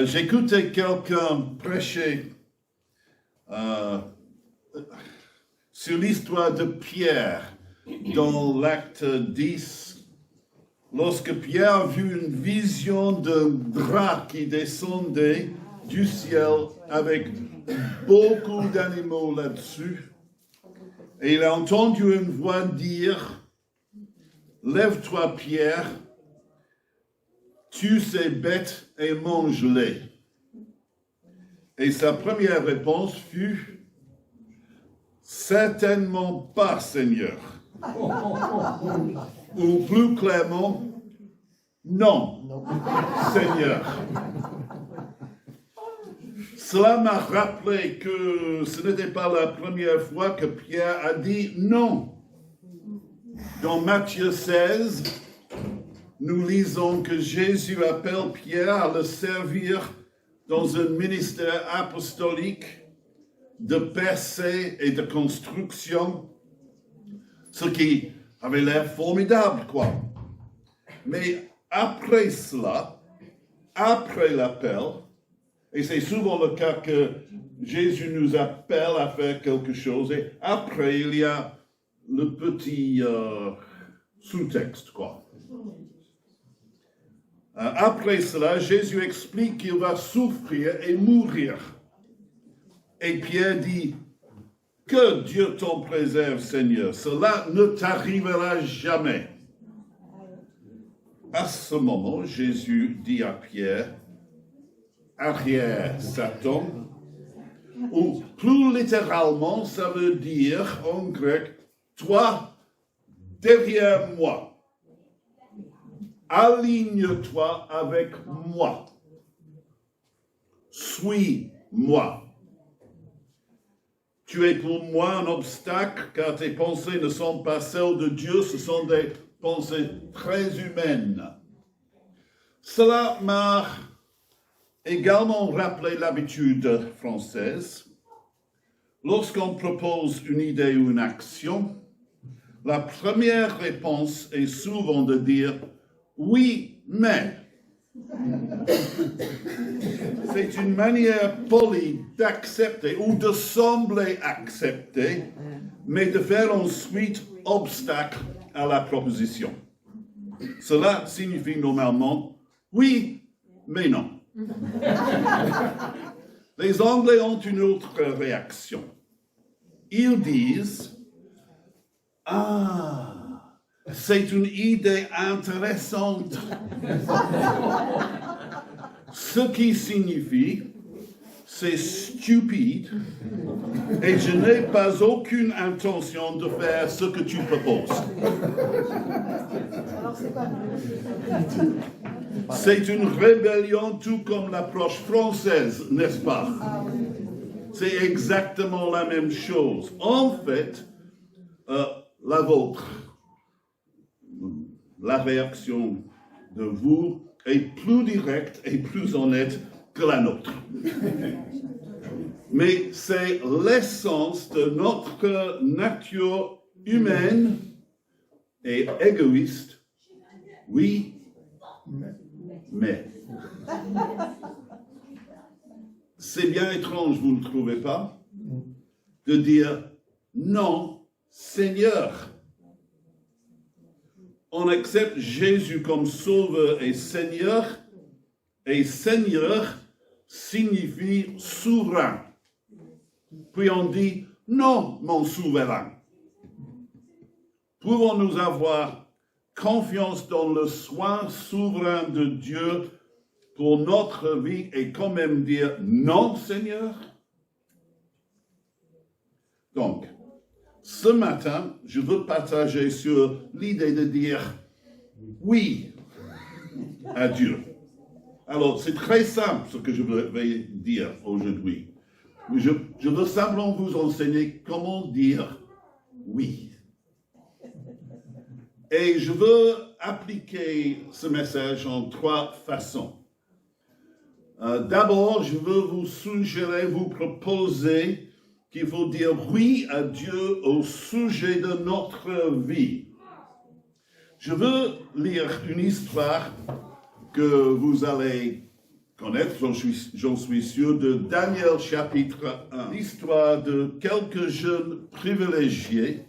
J'écoutais quelqu'un prêcher sur l'histoire de Pierre dans l'acte 10, lorsque Pierre a vu une vision d'un drap qui descendait du ciel avec beaucoup d'animaux là-dessus. Et il a entendu une voix dire, « Lève-toi, Pierre, tue ces bêtes et mange-les. » Et sa première réponse fut, « Certainement pas, Seigneur. » Ou plus clairement, « Non, Seigneur. » Cela m'a rappelé que ce n'était pas la première fois que Pierre a dit non. Dans Matthieu 16, nous lisons que Jésus appelle Pierre à le servir dans un ministère apostolique de percée et de construction, ce qui avait l'air formidable, quoi. Mais après cela, après l'appel, et c'est souvent le cas que Jésus nous appelle à faire quelque chose, et après il y a le petit sous-texte, quoi. Après cela, Jésus explique qu'il va souffrir et mourir. Et Pierre dit, « Que Dieu t'en préserve, Seigneur, cela ne t'arrivera jamais. » À ce moment, Jésus dit à Pierre, « Arrière, Satan », ou plus littéralement, ça veut dire en grec, « Toi, derrière moi. Aligne-toi avec moi. Suis-moi. Tu es pour moi un obstacle car tes pensées ne sont pas celles de Dieu, ce sont des pensées très humaines. » Cela m'a également rappelé l'habitude française. Lorsqu'on propose une idée ou une action, la première réponse est souvent de dire « oui, mais ». C'est une manière polie d'accepter ou de sembler accepter, mais de faire ensuite obstacle à la proposition. Cela signifie normalement « oui, mais non ». Les Anglais ont une autre réaction. Ils disent « Ah, c'est une idée intéressante. » Ce qui signifie « c'est stupide et je n'ai pas aucune intention de faire ce que tu proposes. » C'est une rébellion tout comme l'approche française, n'est-ce pas? C'est exactement la même chose. En fait, la vôtre, la réaction de vous est plus directe et plus honnête que la nôtre. Mais c'est l'essence de notre nature humaine et égoïste. Oui, mais. C'est bien étrange, vous ne trouvez pas, de dire non, Seigneur. On accepte Jésus comme sauveur et Seigneur signifie souverain. Puis on dit non, mon souverain. Pouvons-nous avoir confiance dans le soin souverain de Dieu pour notre vie et quand même dire non, Seigneur? Donc, ce matin, je veux partager sur l'idée de dire oui à Dieu. Alors, c'est très simple ce que je vais dire aujourd'hui. Je veux simplement vous enseigner comment dire oui. Et je veux appliquer ce message en 3 façons. D'abord, je veux vous suggérer, vous proposer qu'il faut dire oui à Dieu au sujet de notre vie. Je veux lire une histoire que vous allez connaître, j'en suis sûr, de Daniel chapitre 1, l'histoire de quelques jeunes privilégiés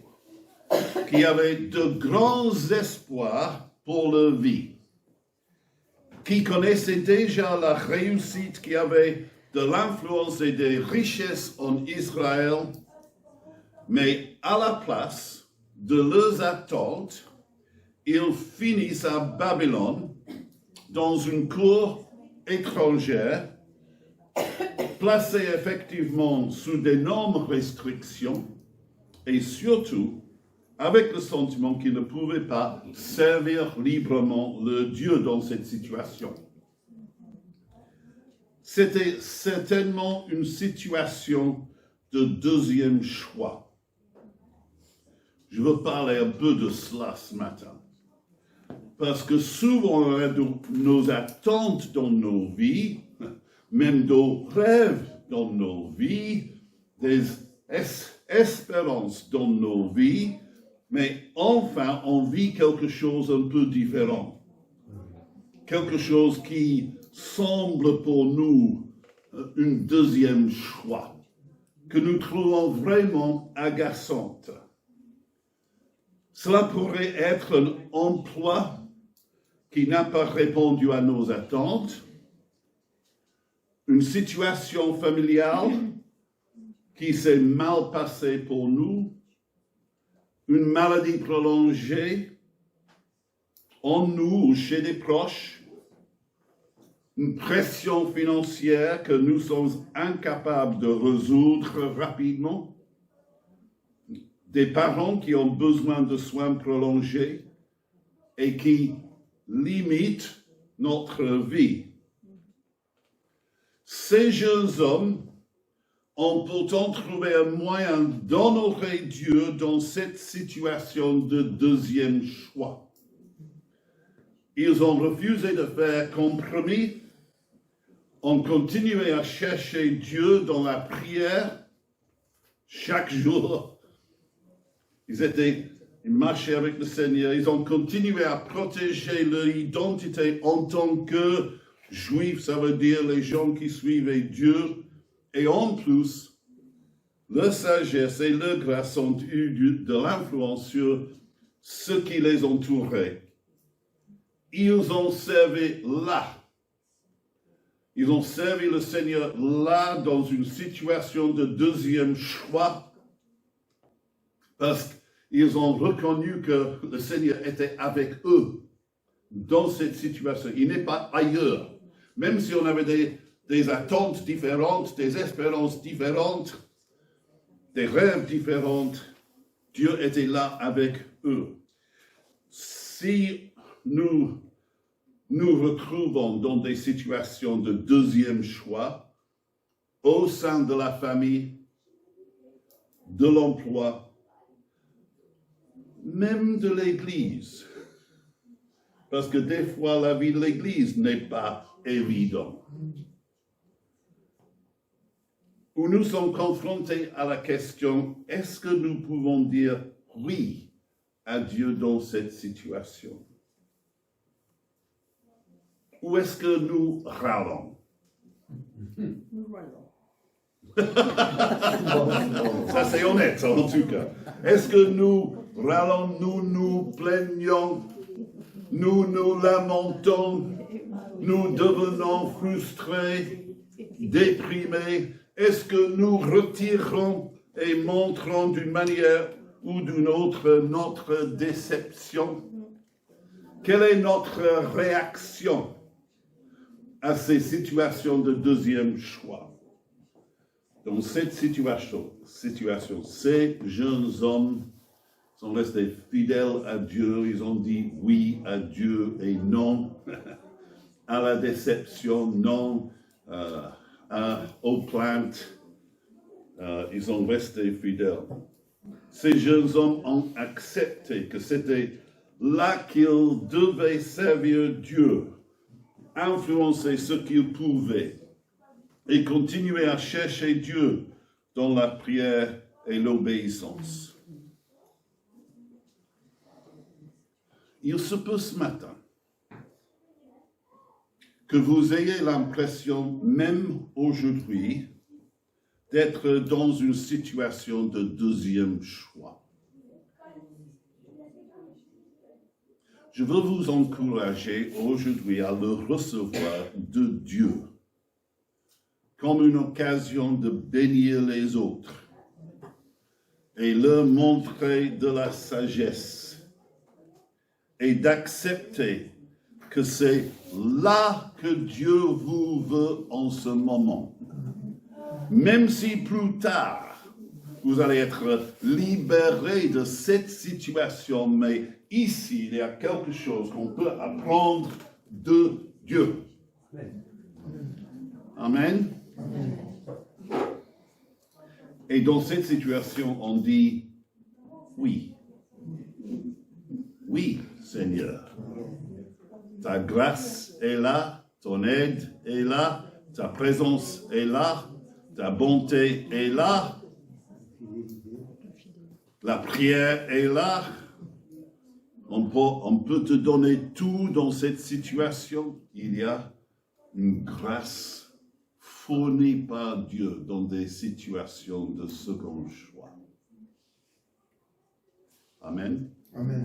qui avaient de grands espoirs pour leur vie, qui connaissaient déjà la réussite, qui avaient de l'influence et des richesses en Israël, mais à la place de leurs attentes, ils finissent à Babylone, dans une cour étrangère, placés effectivement sous d'énormes restrictions et surtout avec le sentiment qu'ils ne pouvaient pas servir librement le Dieu dans cette situation. C'était certainement une situation de deuxième choix. Je veux parler un peu de cela ce matin. Parce que souvent, on a nos attentes dans nos vies, même nos rêves dans nos vies, des espérances dans nos vies, mais enfin, on vit quelque chose un peu différent. Quelque chose qui semble pour nous un deuxième choix, que nous trouvons vraiment agaçante. Cela pourrait être un emploi qui n'a pas répondu à nos attentes, une situation familiale qui s'est mal passée pour nous, une maladie prolongée en nous ou chez des proches, une pression financière que nous sommes incapables de résoudre rapidement, des parents qui ont besoin de soins prolongés et qui limitent notre vie. Ces jeunes hommes ont pourtant trouvé un moyen d'honorer Dieu dans cette situation de deuxième choix. Ils ont refusé de faire compromis, ont continué à chercher Dieu dans la prière chaque jour. Ils marchaient avec le Seigneur, ils ont continué à protéger leur identité en tant que juifs, ça veut dire les gens qui suivaient Dieu. Et en plus, leur sagesse et leur grâce ont eu de l'influence sur ceux qui les entouraient. Ils ont servi là. Ils ont servi le Seigneur là, dans une situation de deuxième choix, parce qu'ils ont reconnu que le Seigneur était avec eux dans cette situation. Il n'est pas ailleurs. Même si on avait des attentes différentes, des espérances différentes, des rêves différents, Dieu était là avec eux. Si nous nous retrouvons dans des situations de deuxième choix, au sein de la famille, de l'emploi, même de l'Église, parce que des fois la vie de l'Église n'est pas évidente, où nous sommes confrontés à la question, est-ce que nous pouvons dire oui à Dieu dans cette situation? Ou est-ce que nous râlons? Nous râlons. Ça c'est honnête en tout cas. Est-ce que nous râlons, nous nous plaignons, nous nous lamentons, nous devenons frustrés, déprimés? Est-ce que nous retirons et montrons d'une manière ou d'une autre notre déception? Quelle est notre réaction à ces situations de deuxième choix? Dans cette situation, ces jeunes hommes sont restés fidèles à Dieu. Ils ont dit oui à Dieu et non à la déception, non aux plaintes. Ils ont resté fidèles. Ces jeunes hommes ont accepté que c'était là qu'ils devaient servir Dieu, influencer ce qu'ils pouvaient et continuer à chercher Dieu dans la prière et l'obéissance. Il se peut ce matin que vous ayez l'impression, même aujourd'hui, d'être dans une situation de deuxième choix. Je veux vous encourager aujourd'hui à le recevoir de Dieu comme une occasion de bénir les autres et leur montrer de la sagesse et d'accepter que c'est là que Dieu vous veut en ce moment. Même si plus tard, vous allez être libéré de cette situation, mais ici, il y a quelque chose qu'on peut apprendre de Dieu. Amen. Et dans cette situation, on dit oui. Oui, Seigneur. Ta grâce est là, ton aide est là, ta présence est là, ta bonté est là, la prière est là. On peut te donner tout dans cette situation. Il y a une grâce fournie par Dieu dans des situations de second choix. Amen. Amen.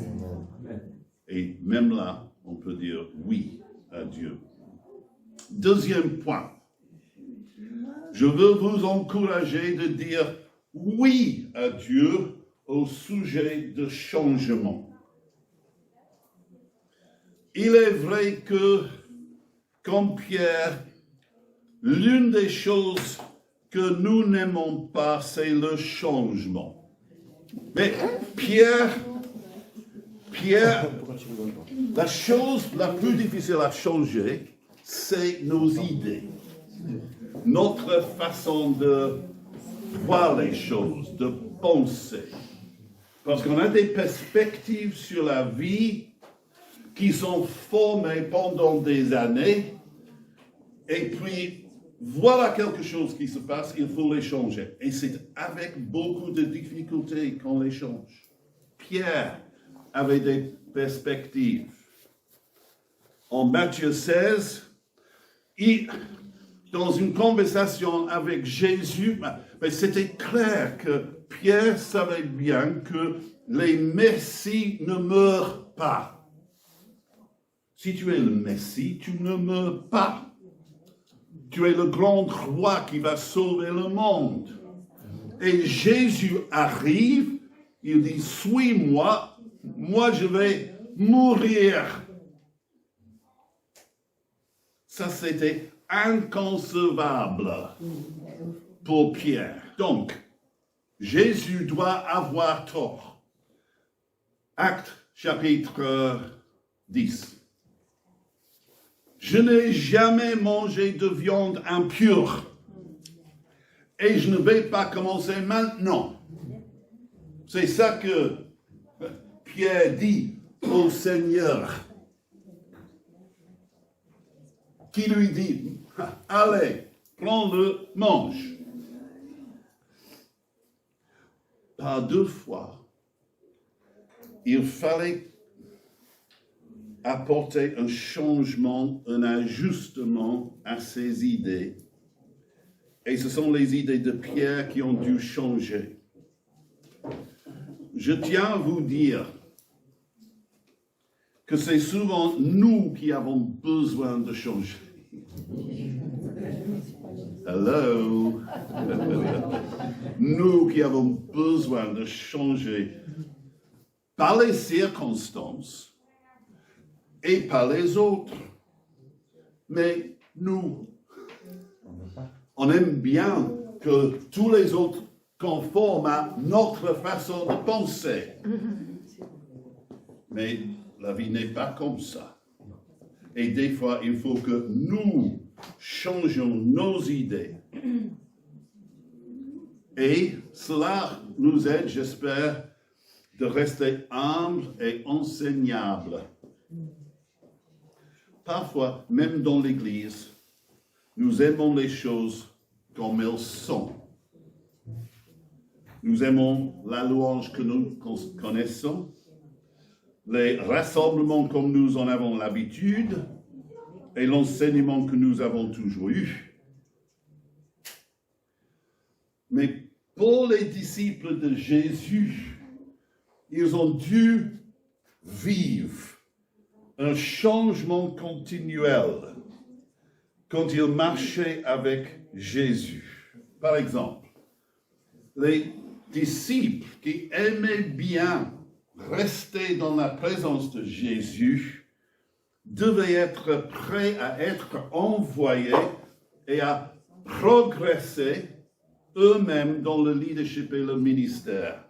Et même là, on peut dire oui à Dieu. Deuxième point. Je veux vous encourager de dire oui à Dieu au sujet de changement. Il est vrai que, comme Pierre, l'une des choses que nous n'aimons pas, c'est le changement. Mais Pierre, la chose la plus difficile à changer, c'est nos idées. Notre façon de voir les choses, de penser. Parce qu'on a des perspectives sur la vie qui sont formées pendant des années, et puis voilà quelque chose qui se passe, il faut les changer. Et c'est avec beaucoup de difficultés qu'on les change. Pierre avait des perspectives. En Matthieu 16, dans une conversation avec Jésus, mais c'était clair que Pierre savait bien que les Messies ne meurent pas. Si tu es le Messie, tu ne meurs pas. Tu es le grand roi qui va sauver le monde. Et Jésus arrive, il dit, suis-moi, moi je vais mourir. Ça, c'était inconcevable pour Pierre. Donc, Jésus doit avoir tort. Acte chapitre 10. Je n'ai jamais mangé de viande impure et je ne vais pas commencer maintenant. C'est ça que Pierre dit au Seigneur, qui lui dit, allez, prends-le, mange. Par deux fois, il fallait apporter un changement, un ajustement à ses idées. Et ce sont les idées de Pierre qui ont dû changer. Je tiens à vous dire que c'est souvent nous qui avons besoin de changer. Hello. Nous qui avons besoin de changer par les circonstances et par les autres. Mais nous, on aime bien que tous les autres conforment à notre façon de penser. Mais la vie n'est pas comme ça. Et des fois, il faut que nous changions nos idées. Et cela nous aide, j'espère, de rester humble et enseignable. Parfois, même dans l'Église, nous aimons les choses comme elles sont. Nous aimons la louange que nous connaissons, les rassemblements comme nous en avons l'habitude, et l'enseignement que nous avons toujours eu. Mais pour les disciples de Jésus, ils ont dû vivre un changement continuel quand ils marchaient avec Jésus. Par exemple, les disciples qui aimaient bien rester dans la présence de Jésus devaient être prêts à être envoyés et à progresser eux-mêmes dans le leadership et le ministère.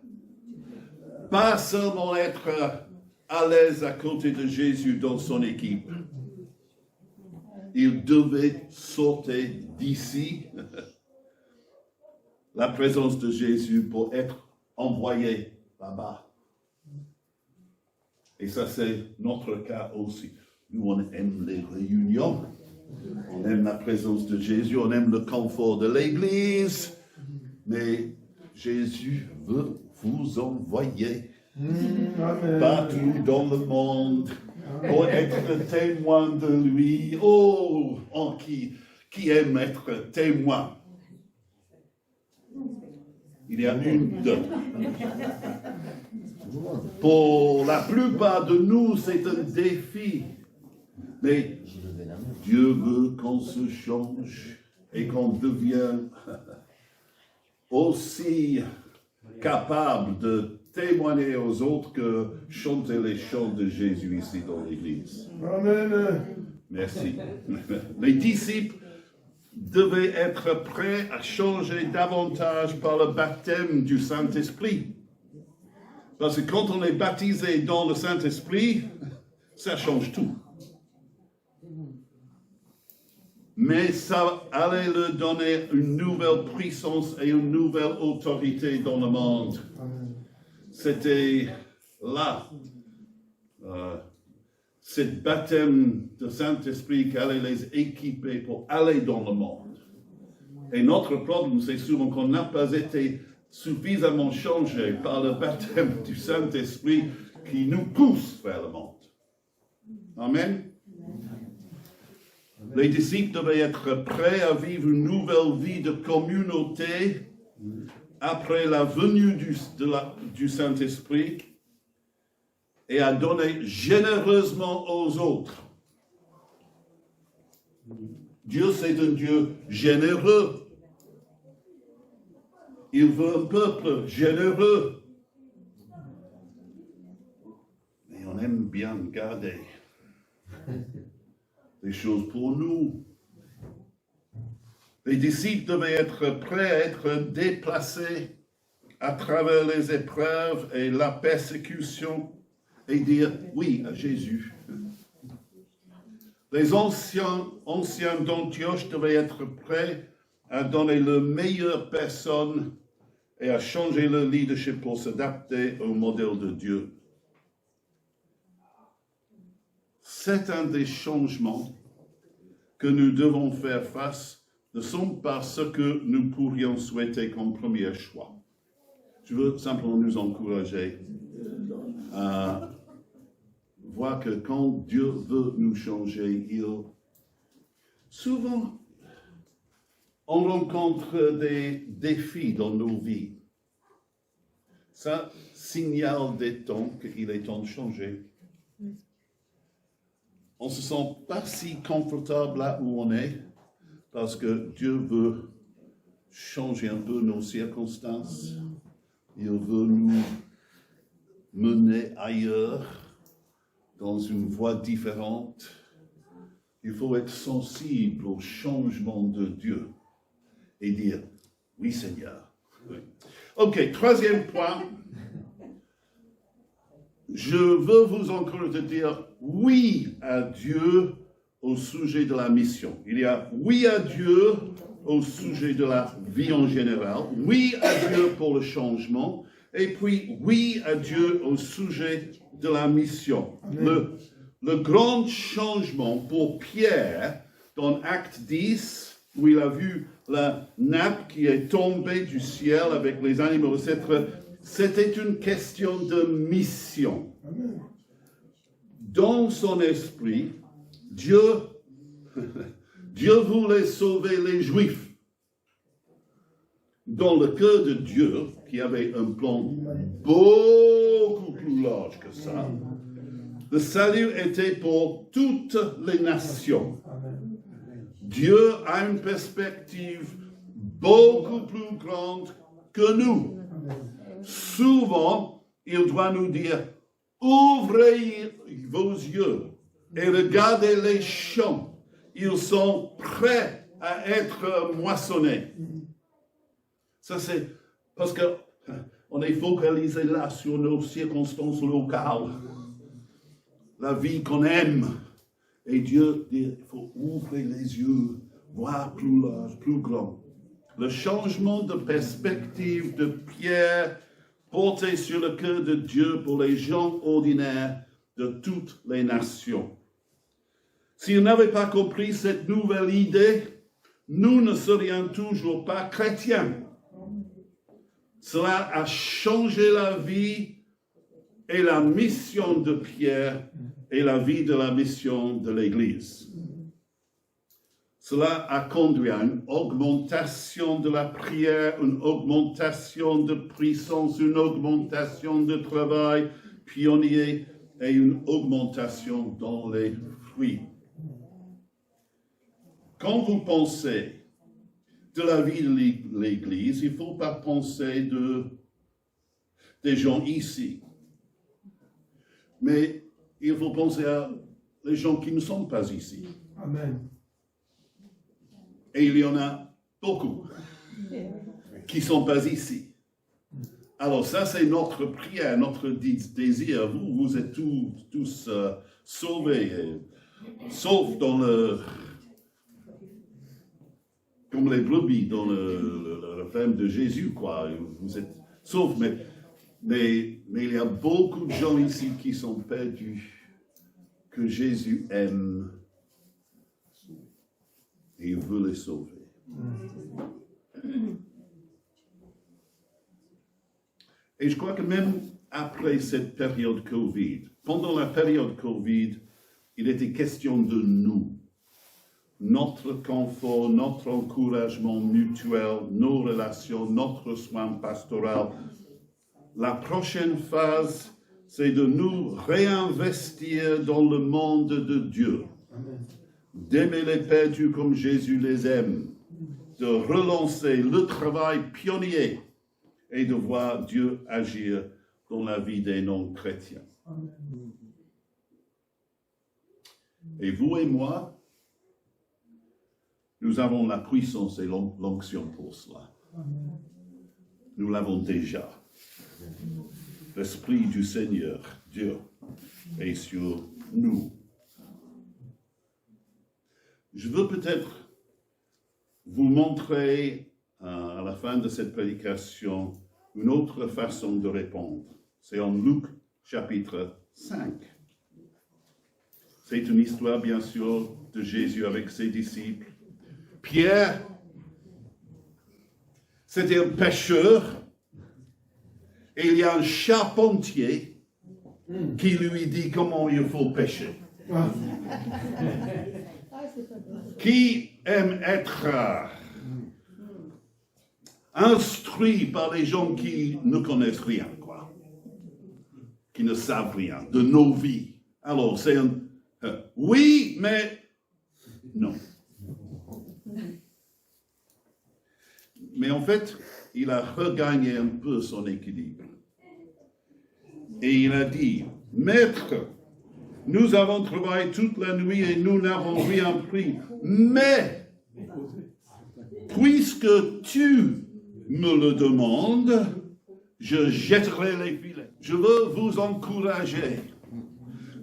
Pas seulement être à l'aise à côté de Jésus dans son équipe. Ils devaient sortir d'ici la présence de Jésus pour être envoyés là-bas. Et ça, c'est notre cas aussi. Nous, on aime les réunions, on aime la présence de Jésus, on aime le confort de l'Église, mais Jésus veut vous envoyer partout dans le monde pour être témoin de lui. Oh, qui aime être témoin? Il y a une, deux. Pour la plupart de nous, c'est un défi. Mais Dieu veut qu'on se change et qu'on devienne aussi capable de témoigner aux autres que chanter les chants de Jésus ici dans l'Église. Amen. Merci. Les disciples devaient être prêts à changer davantage par le baptême du Saint-Esprit. Parce que quand on est baptisé dans le Saint-Esprit, ça change tout. Mais ça allait leur donner une nouvelle puissance et une nouvelle autorité dans le monde. C'était là, ce baptême de Saint-Esprit qui allait les équiper pour aller dans le monde. Et notre problème, c'est souvent qu'on n'a pas été suffisamment changé par le baptême du Saint-Esprit qui nous pousse vers le monde. Amen. Les disciples devaient être prêts à vivre une nouvelle vie de communauté après la venue du Saint-Esprit et à donner généreusement aux autres. Dieu, c'est un Dieu généreux. Il veut un peuple généreux. Mais on aime bien garder les choses pour nous. Les disciples devaient être prêts à être déplacés à travers les épreuves et la persécution et dire oui à Jésus. Les anciens d'Antioche devaient être prêts à donner leur meilleure personne et à changer leur leadership pour s'adapter au modèle de Dieu. C'est un des changements que nous devons faire face, ne sont pas ce que nous pourrions souhaiter comme premier choix. Je veux simplement nous encourager à voir que quand Dieu veut nous changer, souvent, on rencontre des défis dans nos vies. Ça signale des temps qu'il est temps de changer. On ne se sent pas si confortable là où on est parce que Dieu veut changer un peu nos circonstances. Il veut nous mener ailleurs, dans une voie différente. Il faut être sensible au changement de Dieu et dire « Oui, Seigneur. Oui. » Ok, troisième point. Je veux vous encourager de dire oui à Dieu au sujet de la mission. Il y a oui à Dieu au sujet de la vie en général, oui à Dieu pour le changement, et puis oui à Dieu au sujet de la mission. Le grand changement pour Pierre, dans Acte 10, où il a vu la nappe qui est tombée du ciel avec les animaux, c'était une question de mission. Dans son esprit, Dieu Dieu voulait sauver les Juifs. Dans le cœur de Dieu, qui avait un plan beaucoup plus large que ça, le salut était pour toutes les nations. Dieu a une perspective beaucoup plus grande que nous. Souvent, il doit nous dire, ouvrez vos yeux et regardez les champs. Ils sont prêts à être moissonnés. Ça, c'est parce qu'on est focalisé là sur nos circonstances locales, la vie qu'on aime. Et Dieu dit, il faut ouvrir les yeux, voir plus large, plus grand. Le changement de perspective de Pierre porté sur le cœur de Dieu pour les gens ordinaires de toutes les nations. S'il n'avait pas compris cette nouvelle idée, nous ne serions toujours pas chrétiens. Cela a changé la vie et la mission de Pierre et la vie de la mission de l'Église. Cela a conduit à une augmentation de la prière, une augmentation de puissance, une augmentation de travail pionnier et une augmentation dans les fruits. Quand vous pensez de la vie de l'Église, il ne faut pas penser des gens ici. Mais il faut penser à les gens qui ne sont pas ici. Amen. Et il y en a beaucoup qui ne sont pas ici. Alors ça, c'est notre prière, notre désir. Vous êtes tous sauvés, sauf dans comme les brebis dans le ferme de Jésus, quoi. Vous êtes saufs, mais il y a beaucoup de gens ici qui sont perdus, que Jésus aime et il veut les sauver. Et je crois que même après cette période Covid, pendant la période Covid, il était question de nous. Notre confort, notre encouragement mutuel, nos relations, notre soin pastoral. La prochaine phase, c'est de nous réinvestir dans le monde de Dieu, d'aimer les perdus comme Jésus les aime, de relancer le travail pionnier et de voir Dieu agir dans la vie des non-chrétiens. Et vous et moi, nous avons la puissance et l'onction pour cela. Nous l'avons déjà. L'Esprit du Seigneur, Dieu, est sur nous. Je veux peut-être vous montrer à la fin de cette prédication une autre façon de répondre. C'est en Luc chapitre 5. C'est une histoire, bien sûr, de Jésus avec ses disciples. Pierre, c'était un pêcheur, et il y a un charpentier qui lui dit comment il faut pêcher. Qui aime être instruit par les gens qui ne connaissent rien, quoi, qui ne savent rien de nos vies. Alors, c'est un oui, mais non. Mais en fait, il a regagné un peu son équilibre. Et il a dit, Maître, nous avons travaillé toute la nuit et nous n'avons rien pris. Mais, puisque tu me le demandes, je jetterai les filets. Je veux vous encourager.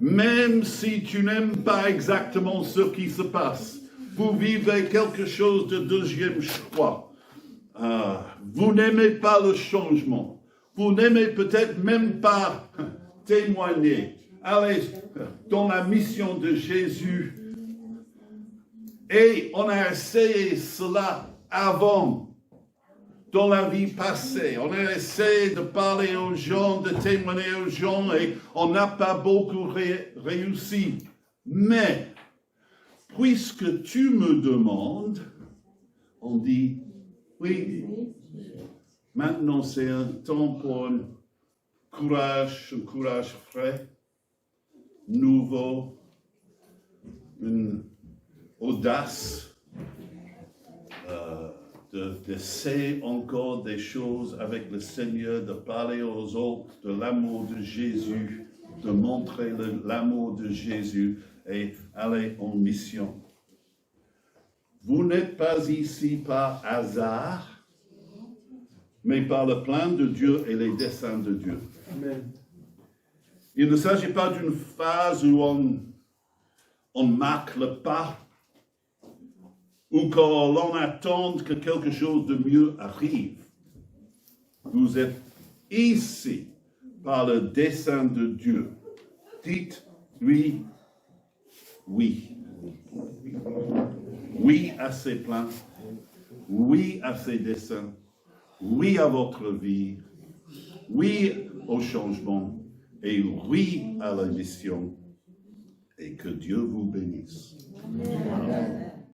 Même si tu n'aimes pas exactement ce qui se passe, vous vivez quelque chose de deuxième choix. Vous n'aimez pas le changement. Vous n'aimez peut-être même pas témoigner. Allez dans la mission de Jésus. Et on a essayé cela avant, dans la vie passée. On a essayé de parler aux gens, de témoigner aux gens, et on n'a pas beaucoup réussi. Mais, puisque tu me demandes, on dit, oui, maintenant c'est un temps pour un courage frais, nouveau, une audace d'essayer encore des choses avec le Seigneur, de parler aux autres de l'amour de Jésus, de montrer l'amour de Jésus et aller en mission. Vous n'êtes pas ici par hasard, mais par le plan de Dieu et les desseins de Dieu. Amen. Il ne s'agit pas d'une phase où on marque le pas, ou qu'on l'on attend que quelque chose de mieux arrive. Vous êtes ici par le dessein de Dieu. Dites-lui oui. Oui à ses plans, oui à ses desseins, oui à votre vie, oui au changement et oui à la mission. Et que Dieu vous bénisse. Amen.